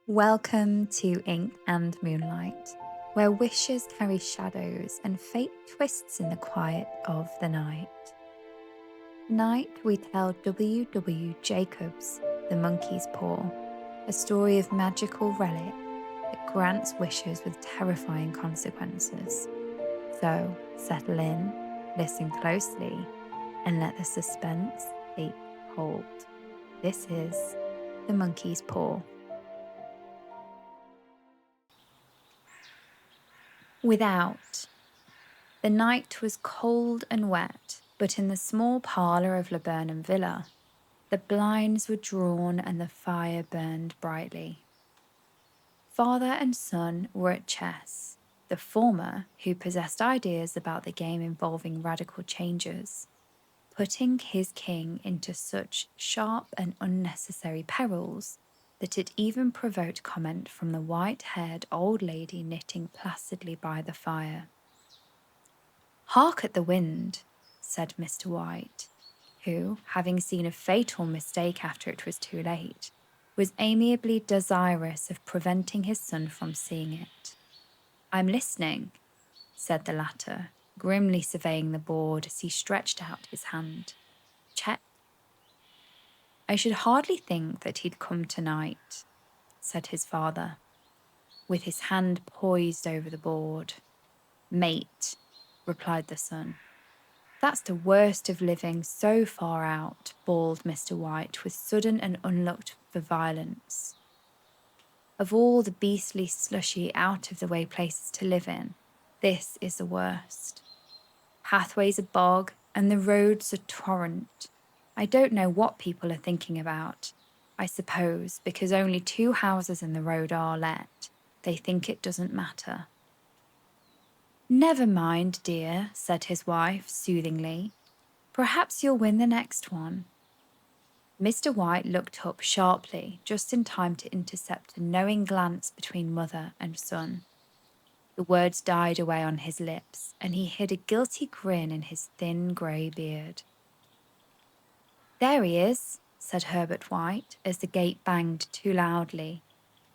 Welcome to Ink and Moonlight, where wishes carry shadows and fate twists in the quiet of the night. Tonight we tell W. Jacobs' The Monkey's Paw, a story of magical relic that grants wishes with terrifying consequences. So settle in, listen closely, and let the suspense take hold. This is The Monkey's Paw. Without. The night was cold and wet, but in the small parlour of Laburnum Villa, the blinds were drawn and the fire burned brightly. Father and son were at chess, the former, who possessed ideas about the game involving radical changes, putting his king into such sharp and unnecessary perils that it even provoked comment from the white-haired old lady knitting placidly by the fire. "Hark at the wind," said Mr. White, who, having seen a fatal mistake after it was too late, was amiably desirous of preventing his son from seeing it. "I'm listening," said the latter, grimly surveying the board as he stretched out his hand. "Check." "I should hardly think that he'd come tonight," said his father, with his hand poised over the board. "Mate," replied the son. "That's the worst of living so far out," bawled Mr. White with sudden and unlooked for violence. "Of all the beastly, slushy, out-of-the-way places to live in, this is the worst. Pathway's a bog, and the road's a torrent. I don't know what people are thinking about. I suppose because only 2 houses in the road are let, they think it doesn't matter." "Never mind, dear," said his wife soothingly. "Perhaps you'll win the next one." Mr. White looked up sharply, just in time to intercept a knowing glance between mother and son. The words died away on his lips, and he hid a guilty grin in his thin grey beard. "There he is," said Herbert White, as the gate banged too loudly,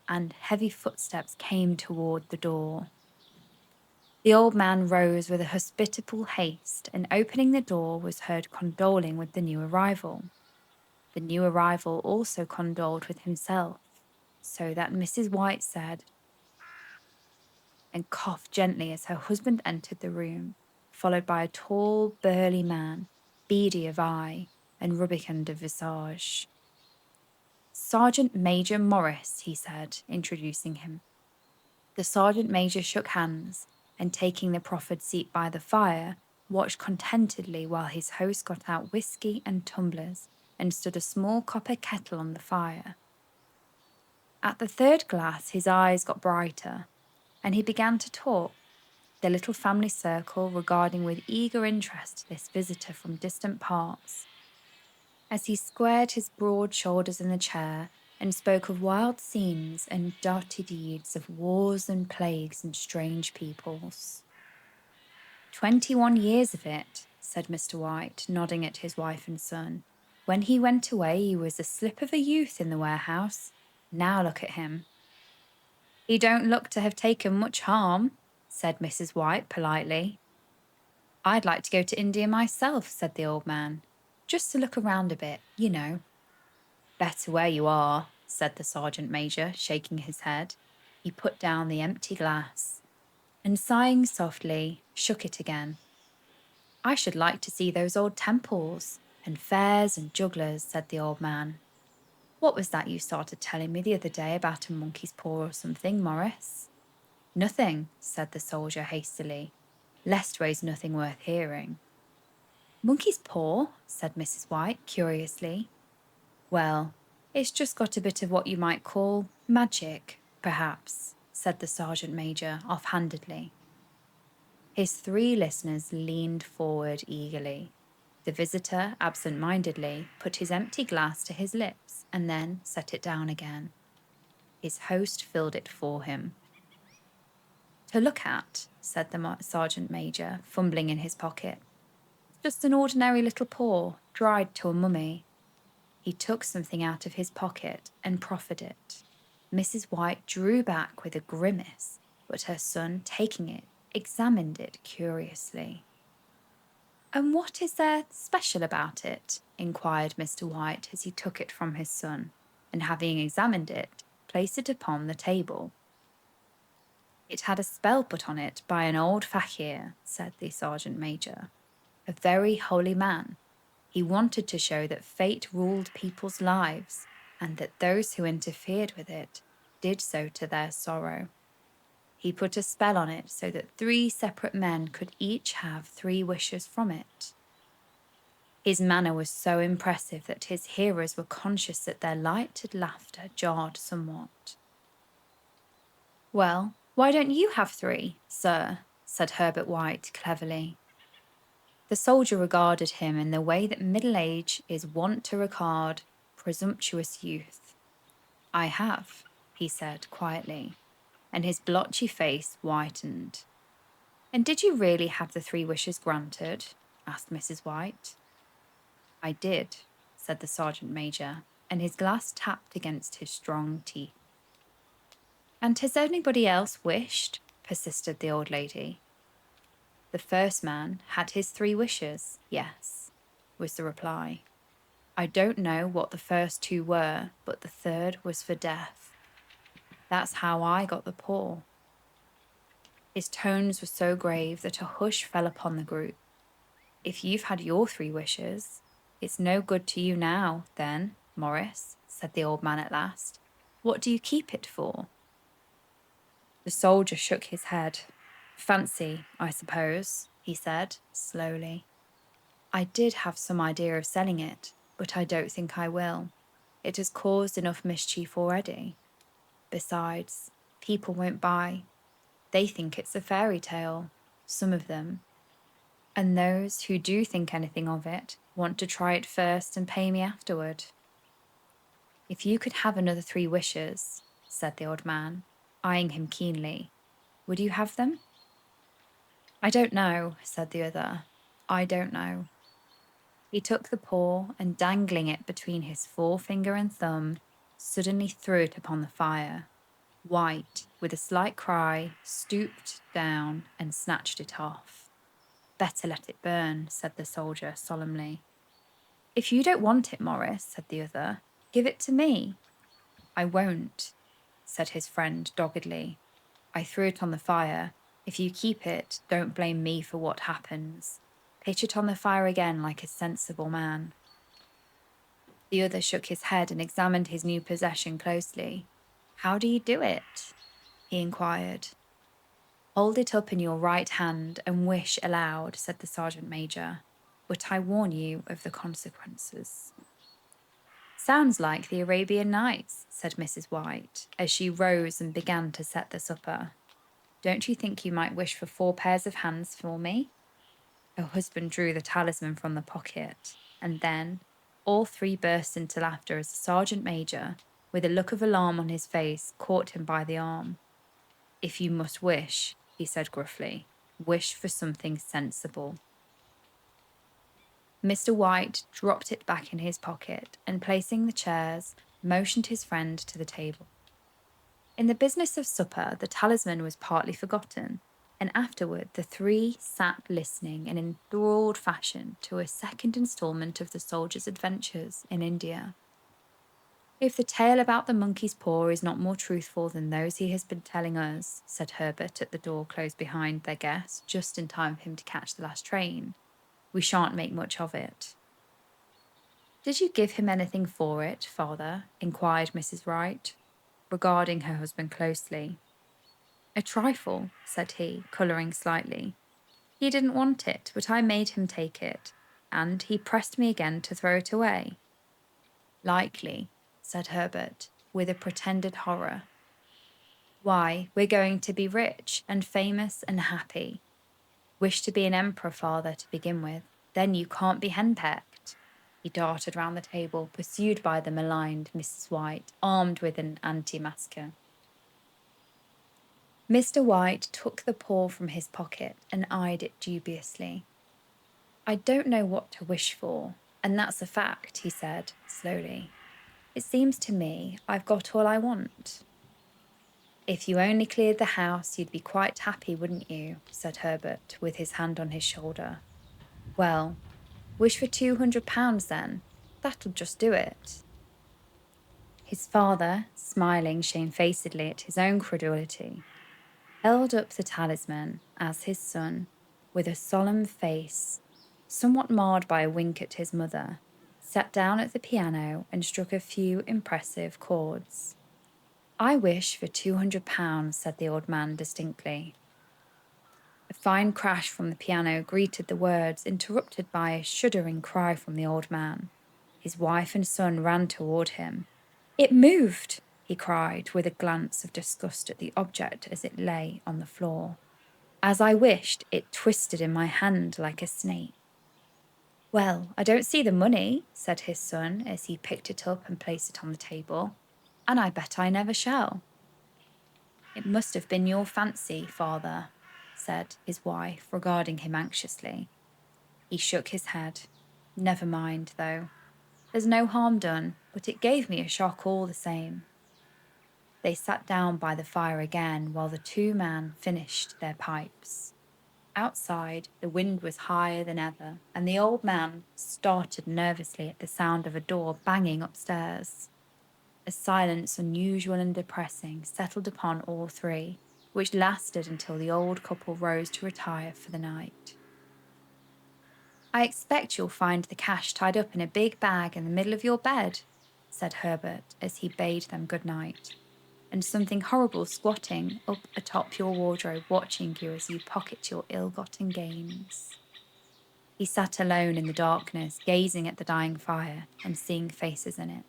and heavy footsteps came toward the door. The old man rose with a hospitable haste, and opening the door was heard condoling with the new arrival. The new arrival also condoled with himself, so that Mrs. White said, and coughed gently as her husband entered the room, followed by a tall, burly man, beady of eye and rubicund of visage. "Sergeant Major Morris," he said, introducing him. The sergeant major shook hands, and taking the proffered seat by the fire, watched contentedly while his host got out whiskey and tumblers and stood a small copper kettle on the fire. At the third glass his eyes got brighter, and he began to talk, the little family circle regarding with eager interest this visitor from distant parts. As he squared his broad shoulders in the chair and spoke of wild scenes and doughty deeds of wars and plagues and strange peoples. 21 years of it," said Mr. White, nodding at his wife and son. "When he went away, he was a slip of a youth in the warehouse. Now look at him." "He don't look to have taken much harm," said Mrs. White politely. "I'd like to go to India myself," said the old man. "Just to look around a bit, you know." "Better where you are," said the sergeant major, shaking his head. He put down the empty glass, and sighing softly, shook it again. "I should like to see those old temples, and fairs and jugglers," said the old man. "What was that you started telling me the other day about a monkey's paw or something, Morris?" "Nothing," said the soldier hastily. "Leastways nothing worth hearing." "Monkey's paw?" said Mrs. White curiously. "Well, it's just got a bit of what you might call magic, perhaps," said the sergeant major offhandedly. His 3 listeners leaned forward eagerly. The visitor, absent-mindedly, put his empty glass to his lips and then set it down again. His host filled it for him. "To look at," said the sergeant major, fumbling in his pocket. "Just an ordinary little paw, dried to a mummy." He took something out of his pocket and proffered it. Mrs. White drew back with a grimace, but her son, taking it, examined it curiously. "And what is there special about it?" inquired Mr. White as he took it from his son, and having examined it, placed it upon the table. "It had a spell put on it by an old fakir," said the sergeant major, "a very holy man. He wanted to show that fate ruled people's lives, and that those who interfered with it did so to their sorrow. He put a spell on it so that 3 separate men could each have 3 wishes from it. His manner was so impressive that his hearers were conscious that their lighted laughter jarred somewhat. "Well, why don't you have 3, sir?" said Herbert White cleverly. The soldier regarded him in the way that middle age is wont to regard presumptuous youth. "I have," he said quietly, and his blotchy face whitened. "And did you really have the 3 wishes granted?" asked Mrs. White. "I did," said the sergeant major, and his glass tapped against his strong teeth. "And has anybody else wished?" persisted the old lady. "The first man had his 3 wishes, yes," was the reply. "I don't know what the first 2 were, but the third was for death. That's how I got the paw." His tones were so grave that a hush fell upon the group. "If you've had your 3 wishes, it's no good to you now, then, Morris," said the old man at last. "What do you keep it for?" The soldier shook his head. "Fancy, I suppose," he said, slowly. "I did have some idea of selling it, but I don't think I will. It has caused enough mischief already. Besides, people won't buy. They think it's a fairy tale, some of them. And those who do think anything of it want to try it first and pay me afterward." "If you could have another 3 wishes," said the old man, eyeing him keenly, "would you have them?" "I don't know," said the other. "I don't know." He took the paw and, dangling it between his forefinger and thumb, suddenly threw it upon the fire. White, with a slight cry, stooped down and snatched it off. "Better let it burn," said the soldier solemnly. "If you don't want it, Morris," said the other, "give it to me." "I won't," said his friend doggedly. "I threw it on the fire. If you keep it, don't blame me for what happens. Pitch it on the fire again like a sensible man." The other shook his head and examined his new possession closely. "How do you do it?" he inquired. "Hold it up in your right hand and wish aloud," said the sergeant major. "But I warn you of the consequences." "Sounds like the Arabian Nights," said Mrs. White, as she rose and began to set the supper. "Don't you think you might wish for 4 pairs of hands for me?" Her husband drew the talisman from the pocket, and then all 3 burst into laughter as the sergeant major, with a look of alarm on his face, caught him by the arm. "If you must wish," he said gruffly, "wish for something sensible." Mr. White dropped it back in his pocket and, placing the chairs, motioned his friend to the table. In the business of supper, the talisman was partly forgotten, and afterward the 3 sat listening in enthralled fashion to a second instalment of the soldier's adventures in India. "If the tale about the monkey's paw is not more truthful than those he has been telling us," said Herbert at the door closed behind their guest, just in time for him to catch the last train, "we shan't make much of it." "Did you give him anything for it, father?" inquired Mrs. Wright, regarding her husband closely. "A trifle," said he, colouring slightly. "He didn't want it, but I made him take it, and he pressed me again to throw it away." "Likely," said Herbert, with a pretended horror. "Why, we're going to be rich and famous and happy. Wish to be an emperor, father, to begin with. Then you can't be henpecked." He darted round the table, pursued by the maligned Mrs. White, armed with an antimacassar. Mr. White took the paw from his pocket and eyed it dubiously. "I don't know what to wish for, and that's a fact," he said slowly. "It seems to me I've got all I want." "If you only cleared the house, you'd be quite happy, wouldn't you?" said Herbert, with his hand on his shoulder. "Well, wish for £200 then. That'll just do it." His father, smiling shamefacedly at his own credulity, held up the talisman as his son, with a solemn face, somewhat marred by a wink at his mother, sat down at the piano and struck a few impressive chords. "I wish for £200, said the old man distinctly. A fine crash from the piano greeted the words, interrupted by a shuddering cry from the old man. His wife and son ran toward him. "It moved!" he cried, with a glance of disgust at the object as it lay on the floor. "As I wished, it twisted in my hand like a snake." "Well, I don't see the money," said his son as he picked it up and placed it on the table, "and I bet I never shall." "It must have been your fancy, father," said his wife, regarding him anxiously. He shook his head. "Never mind, though. There's no harm done, but it gave me a shock all the same." They sat down by the fire again while the two men finished their pipes. Outside, the wind was higher than ever, and the old man started nervously at the sound of a door banging upstairs. A silence unusual and depressing settled upon all three, which lasted until the old couple rose to retire for the night. "I expect you'll find the cash tied up in a big bag in the middle of your bed," said Herbert as he bade them good night, "and something horrible squatting up atop your wardrobe watching you as you pocket your ill-gotten gains." He sat alone in the darkness, gazing at the dying fire and seeing faces in it.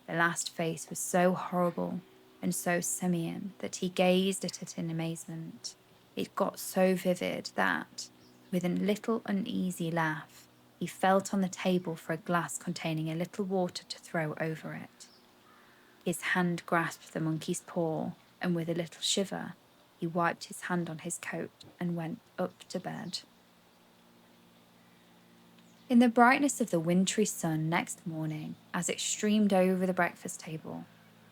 The last face was so horrible and so simian that he gazed at it in amazement. It got so vivid that, with a little uneasy laugh, he felt on the table for a glass containing a little water to throw over it. His hand grasped the monkey's paw, and with a little shiver, he wiped his hand on his coat and went up to bed. In the brightness of the wintry sun next morning, as it streamed over the breakfast table,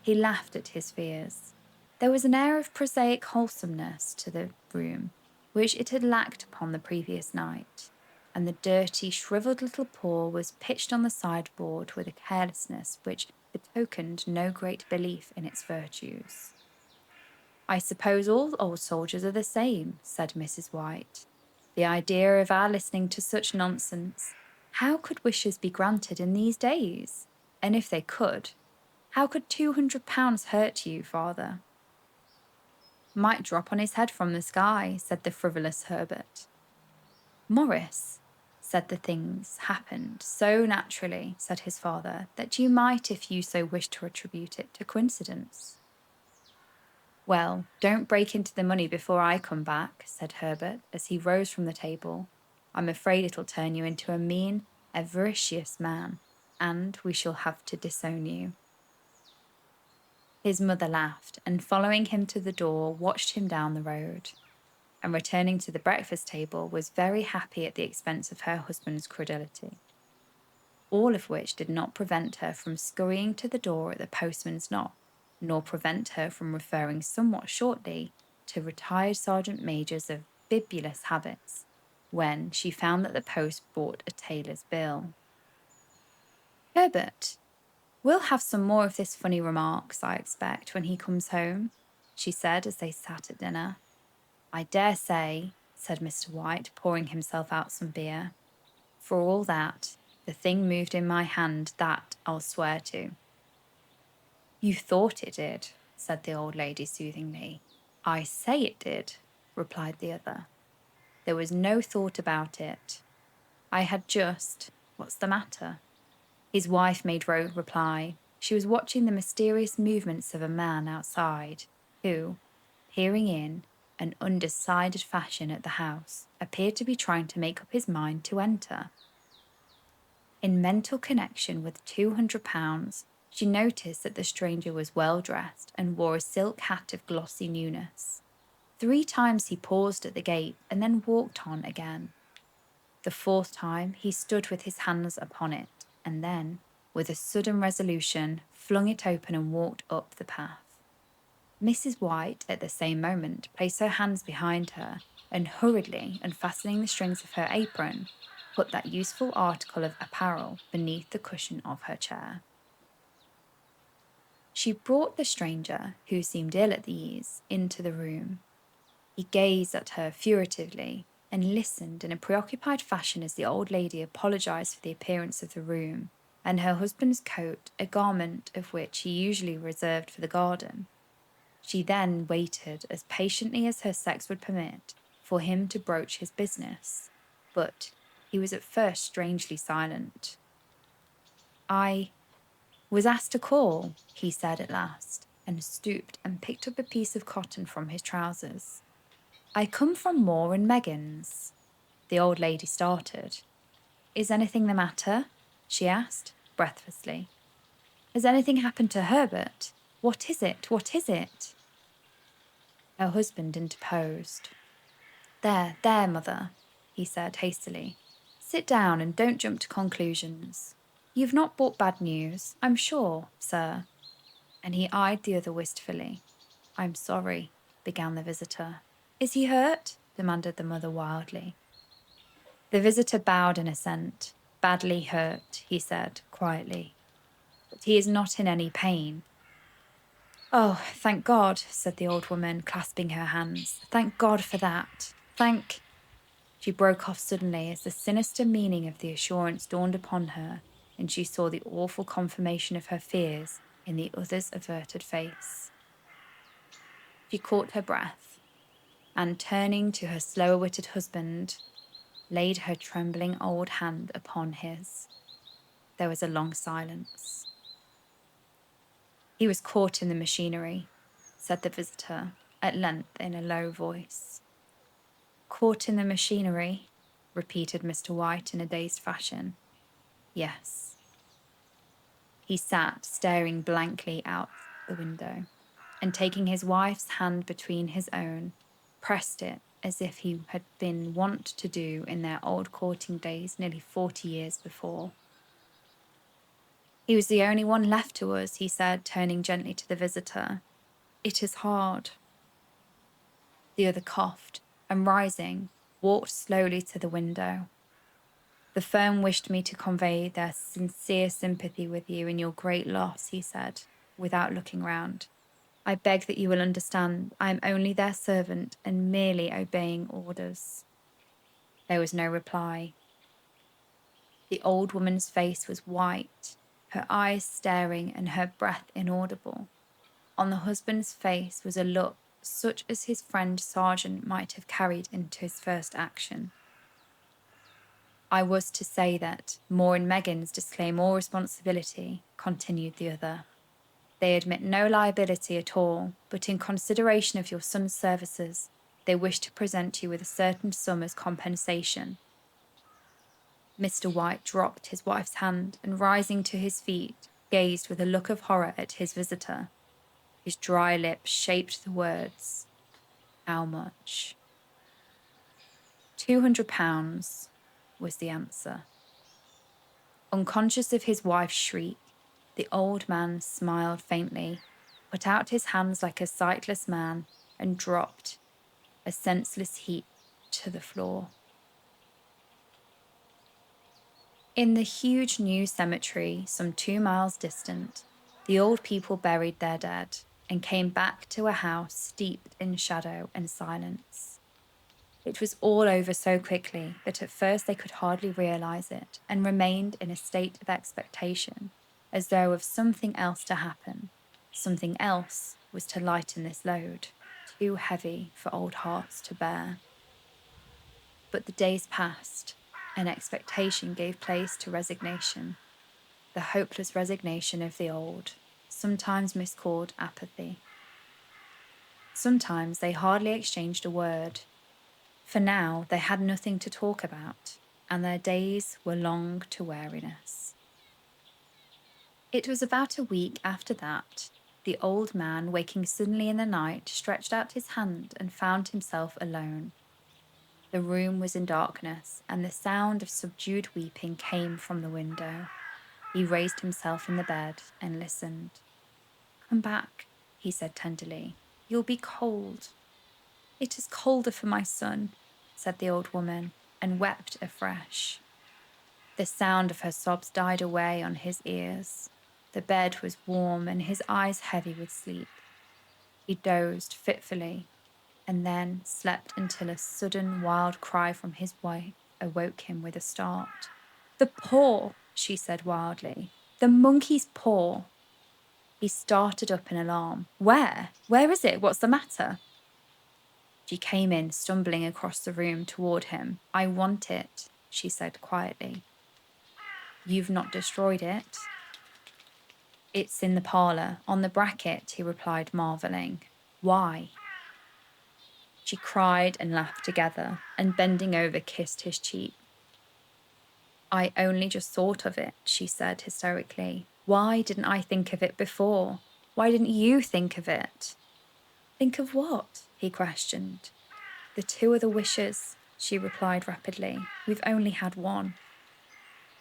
he laughed at his fears. There was an air of prosaic wholesomeness to the room, which it had lacked upon the previous night, and the dirty, shriveled little paw was pitched on the sideboard with a carelessness which betokened no great belief in its virtues. "I suppose all old soldiers are the same," said Mrs. White. "The idea of our listening to such nonsense! How could wishes be granted in these days? And if they could, how could £200 hurt you, father?" "Might drop on his head from the sky," said the frivolous Herbert. "Morris," said the things happened so naturally, said his father, that you might, if you so wished to attribute it to coincidence. "Well, don't break into the money before I come back," said Herbert as he rose from the table. "I'm afraid it'll turn you into a mean, avaricious man, and we shall have to disown you." His mother laughed, and following him to the door, watched him down the road, and returning to the breakfast table, was very happy at the expense of her husband's credulity. All of which did not prevent her from scurrying to the door at the postman's knock, nor prevent her from referring somewhat shortly to retired sergeant majors of bibulous habits, when she found that the post brought a tailor's bill. "Herbert, we'll have some more of this funny remarks, I expect, when he comes home," she said as they sat at dinner. "I dare say," said Mr. White, pouring himself out some beer. "For all that, the thing moved in my hand, that I'll swear to." "You thought it did," said the old lady soothingly. "I say it did," replied the other. "There was no thought about it. I had just— What's the matter?" His wife made no reply. She was watching the mysterious movements of a man outside, who, peering in an undecided fashion at the house, appeared to be trying to make up his mind to enter. In mental connection with £200, she noticed that the stranger was well dressed and wore a silk hat of glossy newness. 3 times he paused at the gate and then walked on again. The 4th time he stood with his hands upon it, and then, with a sudden resolution, flung it open and walked up the path. Mrs. White, at the same moment, placed her hands behind her and hurriedly unfastening the strings of her apron, put that useful article of apparel beneath the cushion of her chair. She brought the stranger, who seemed ill at ease, into the room. He gazed at her furtively and listened in a preoccupied fashion as the old lady apologized for the appearance of the room and her husband's coat, a garment of which he usually reserved for the garden. She then waited as patiently as her sex would permit for him to broach his business, but he was at first strangely silent. "I was asked to call," he said at last, and stooped and picked up a piece of cotton from his trousers. "I come from Moore and Megan's." The old lady started. "Is anything the matter?" she asked, breathlessly. "Has anything happened to Herbert? What is it? What is it?" Her husband interposed. There, mother," he said hastily. "Sit down and don't jump to conclusions. You've not brought bad news, I'm sure, sir." And he eyed the other wistfully. "I'm sorry," began the visitor. "Is he hurt?" demanded the mother wildly. The visitor bowed in assent. "Badly hurt," he said quietly. "But he is not in any pain." "Oh, thank God," said the old woman, clasping her hands. "Thank God for that. Thank—" She broke off suddenly as the sinister meaning of the assurance dawned upon her, and she saw the awful confirmation of her fears in the other's averted face. She caught her breath, and turning to her slower-witted husband, laid her trembling old hand upon his. There was a long silence. "He was caught in the machinery," said the visitor, at length in a low voice. "Caught in the machinery?" repeated Mr. White in a dazed fashion. "Yes." He sat staring blankly out the window, and taking his wife's hand between his own, pressed it as if he had been wont to do in their old courting days nearly 40 years before. "He was the only one left to us," he said, turning gently to the visitor. "It is hard." The other coughed, and rising, walked slowly to the window. "The firm wished me to convey their sincere sympathy with you in your great loss," he said, without looking round. "I beg that you will understand I am only their servant and merely obeying orders." There was no reply. The old woman's face was white, her eyes staring and her breath inaudible. On the husband's face was a look such as his friend Sergeant might have carried into his first action. "I was to say that Moore and Meggins disclaim all responsibility," continued the other. "They admit no liability at all, but in consideration of your son's services, they wish to present you with a certain sum as compensation." Mr. White dropped his wife's hand and, rising to his feet, gazed with a look of horror at his visitor. His dry lips shaped the words, "How much?" £200 was the answer. Unconscious of his wife's shriek, the old man smiled faintly, put out his hands like a sightless man, and dropped, a senseless heap, to the floor. In the huge new cemetery, some 2 miles distant, the old people buried their dead and came back to a house steeped in shadow and silence. It was all over so quickly that at first they could hardly realize it and remained in a state of expectation, as though of something else to happen. Something else was to lighten this load, too heavy for old hearts to bear. But the days passed, and expectation gave place to resignation, the hopeless resignation of the old, sometimes miscalled apathy. Sometimes they hardly exchanged a word, for now they had nothing to talk about, and their days were long to weariness. It was about a week after that, the old man, waking suddenly in the night, stretched out his hand and found himself alone. The room was in darkness, and the sound of subdued weeping came from the window. He raised himself in the bed and listened. "Come back," he said tenderly. You'll be cold." "It is colder for my son," said the old woman, and wept afresh. The sound of her sobs died away on his ears. The bed was warm and his eyes heavy with sleep. He dozed fitfully and then slept until a sudden wild cry from his wife awoke him with a start. "The paw!" she said wildly. "The monkey's paw!" He started up in alarm. "Where? Where is it? What's the matter?" She came in, stumbling across the room toward him. "I want it," she said quietly. "You've not destroyed it?" "It's in the parlor, on the bracket," he replied, marveling. "Why?" She cried and laughed together, and bending over, kissed his cheek. "I only just thought of it," she said hysterically. "Why didn't I think of it before? Why didn't you think of it?" "Think of what?" he questioned. "The two other wishes," she replied rapidly. "We've only had one."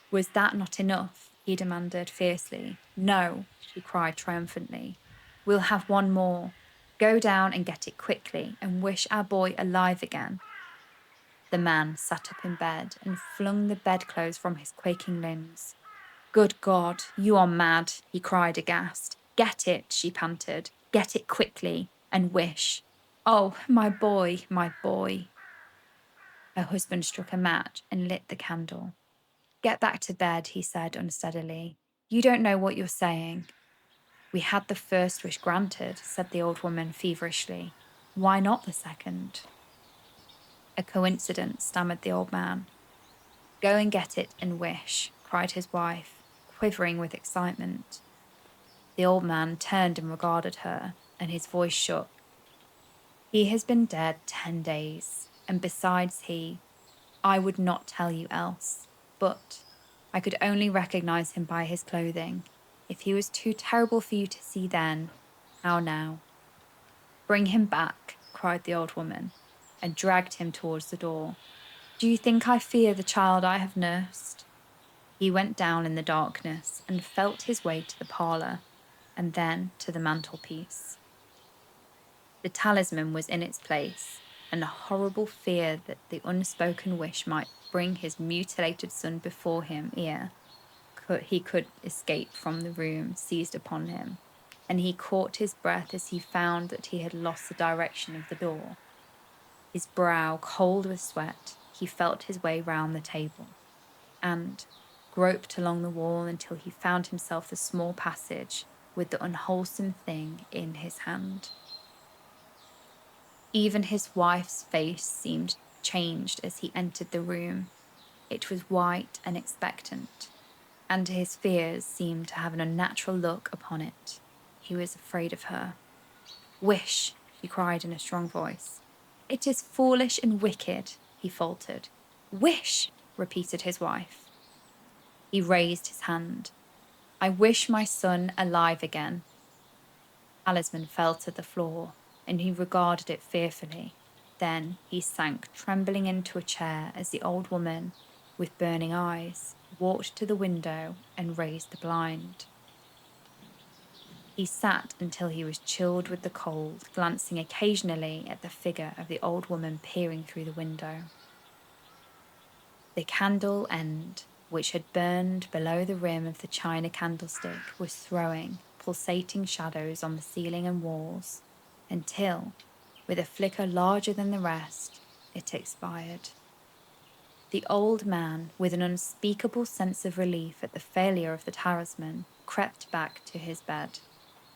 "Was that not enough?" he demanded fiercely. "No," she cried triumphantly. "We'll have one more. Go down and get it quickly and wish our boy alive again." The man sat up in bed and flung the bedclothes from his quaking limbs. "Good God, you are mad," he cried aghast. "Get it," she panted. "Get it quickly and wish. Oh, my boy, my boy." Her husband struck a match and lit the candle. "Get back to bed," he said unsteadily. "You don't know what you're saying." "We had the first wish granted," said the old woman feverishly. "Why not the second?" "A coincidence," stammered the old man. "Go and get it and wish," cried his wife, quivering with excitement. The old man turned and regarded her, and his voice shook. "He has been dead 10 days, and besides I would not tell you else, but I could only recognize him by his clothing. If he was too terrible for you to see then, how now?" "Bring him back," cried the old woman, and dragged him towards the door. "Do you think I fear the child I have nursed?" He went down in the darkness and felt his way to the parlor, and then to the mantelpiece. The talisman was in its place, and a horrible fear that the unspoken wish might bring his mutilated son before him ere he could escape from the room seized upon him, and he caught his breath as he found that he had lost the direction of the door. His brow cold with sweat, he felt his way round the table, and groped along the wall until he found himself the small passage with the unwholesome thing in his hand. Even his wife's face seemed changed as he entered the room. It was white and expectant, and his fears seemed to have an unnatural look upon it. He was afraid of her. "Wish," she cried in a strong voice. "It is foolish and wicked," he faltered. "Wish," repeated his wife. He raised his hand. "I wish my son alive again." The talisman fell to the floor, and he regarded it fearfully. Then he sank trembling into a chair as the old woman, with burning eyes, walked to the window and raised the blind. He sat until he was chilled with the cold, glancing occasionally at the figure of the old woman peering through the window. The candle end, which had burned below the rim of the china candlestick, was throwing pulsating shadows on the ceiling and walls, until, with a flicker larger than the rest, it expired. The old man, with an unspeakable sense of relief at the failure of the talisman, crept back to his bed,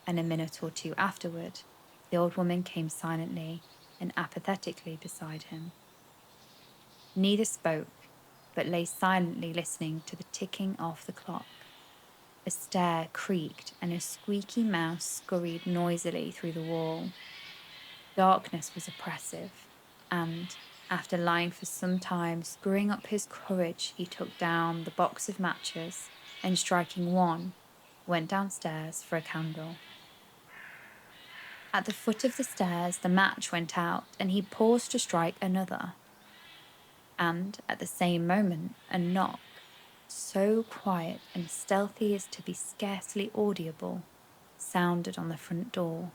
and a minute or two afterward, the old woman came silently and apathetically beside him. Neither spoke, but lay silently listening to the ticking of the clock. A stair creaked and a squeaky mouse scurried noisily through the wall. Darkness was oppressive, and, after lying for some time screwing up his courage, he took down the box of matches and, striking one, went downstairs for a candle. At the foot of the stairs, the match went out, and he paused to strike another. And, at the same moment, a knock, so quiet and stealthy as to be scarcely audible, sounded on the front door.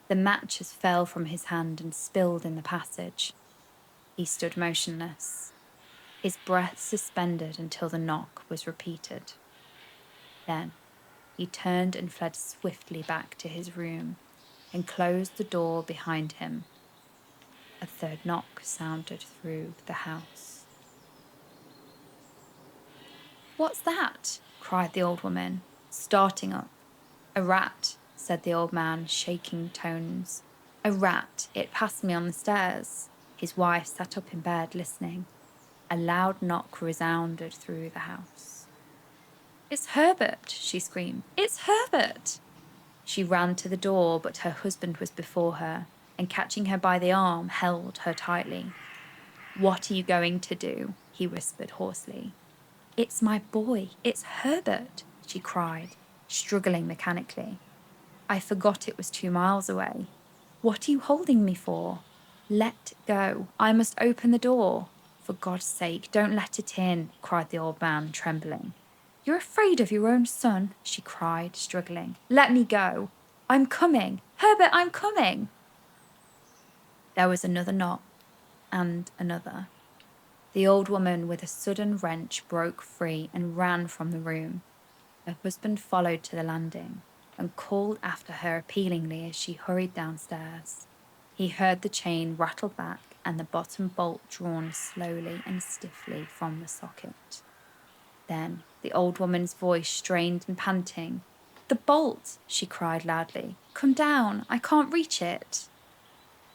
The matches fell from his hand and spilled in the passage. He stood motionless, his breath suspended until the knock was repeated. Then he turned and fled swiftly back to his room and closed the door behind him. A third knock sounded through the house. "What's that?" cried the old woman, starting up. "A rat," said the old man, shaking tones. "A rat. It passed me on the stairs." His wife sat up in bed, listening. A loud knock resounded through the house. "It's Herbert!" she screamed. "It's Herbert!" She ran to the door, but her husband was before her, and catching her by the arm, held her tightly. "What are you going to do?" he whispered hoarsely. "It's my boy. It's Herbert," she cried, struggling mechanically. "I forgot it was 2 miles away. What are you holding me for? Let go. I must open the door." "For God's sake, don't let it in," cried the old man, trembling. "You're afraid of your own son," she cried, struggling. "Let me go. I'm coming. Herbert, I'm coming." There was another knock, and another. The old woman, with a sudden wrench, broke free and ran from the room. Her husband followed to the landing and called after her appealingly as she hurried downstairs. He heard the chain rattle back and the bottom bolt drawn slowly and stiffly from the socket. Then the old woman's voice, strained and panting. "The bolt!" she cried loudly. "Come down! I can't reach it!"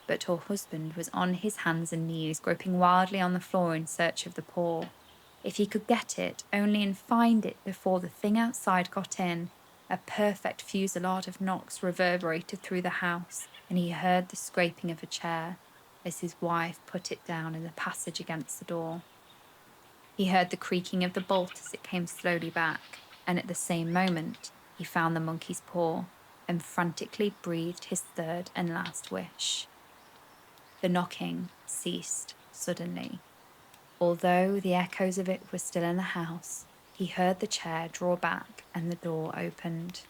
But her husband was on his hands and knees, groping wildly on the floor in search of the paw. If he could get it, only and find it before the thing outside got in. A perfect fusillade of knocks reverberated through the house, and he heard the scraping of a chair as his wife put it down in the passage against the door. He heard the creaking of the bolt as it came slowly back, and at the same moment he found the monkey's paw and frantically breathed his third and last wish. The knocking ceased suddenly. Although the echoes of it were still in the house, he heard the chair draw back and the door opened.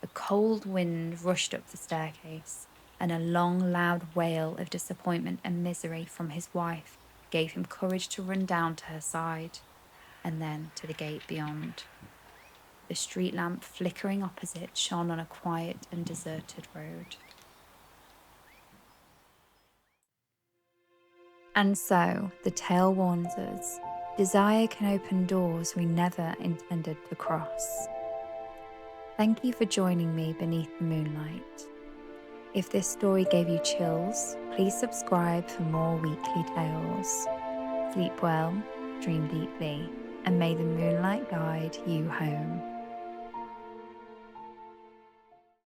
A cold wind rushed up the staircase, and a long, loud wail of disappointment and misery from his wife gave him courage to run down to her side, and then to the gate beyond. The street lamp flickering opposite shone on a quiet and deserted road. And so, the tale warns us, desire can open doors we never intended to cross. Thank you for joining me beneath the moonlight. If this story gave you chills, please subscribe for more weekly tales. Sleep well, dream deeply, and may the moonlight guide you home.